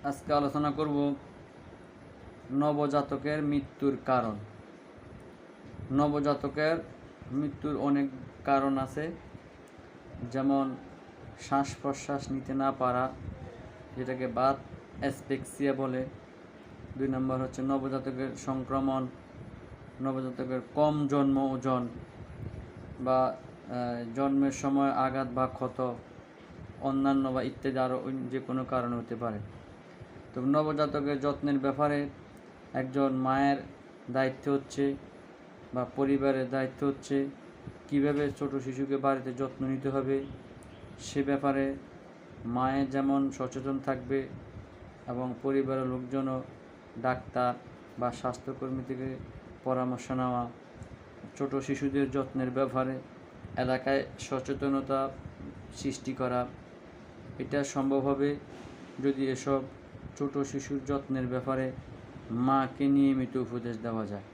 আজকে আলোচনা করব নবজাতকের মৃত্যুর কারণ। নবজাতকের মৃত্যুর অনেক কারণ আছে, যেমন শ্বাস প্রশ্বাস নিতে না পারা, যেটাকে বাত অ্যাসফিক্সিয়া বলে। 2 নম্বর হচ্ছে নবজাতকের সংক্রমণ, নবজাতকের কম জন্ম ওজন বা জন্মের সময় আঘাত বা ক্ষত, অন্যান্য বা ইত্যাদি আরও যে কোনো কারণ হতে পারে। তো নবজাতকের যত্নের ব্যাপারে একজন মায়ের দায়িত্ব হচ্ছে বা পরিবারের দায়িত্ব হচ্ছে কীভাবে ছোট শিশুকে বাড়িতে যত্ন নিতে হবে, সে ব্যাপারে মায়ের যেমন সচেতন থাকবে এবং পরিবারের লোকজনও ডাক্তার বা স্বাস্থ্যকর্মী থেকে পরামর্শ নেওয়া, ছোট শিশুদের যত্নের ব্যাপারে এলাকায় সচেতনতা সৃষ্টি করা। এটা সম্ভব হবে যদি এসব ছোট শিশুর যত্নের ব্যাপারে মাকে নিয়মিত উপদেশ দেওয়া যায়।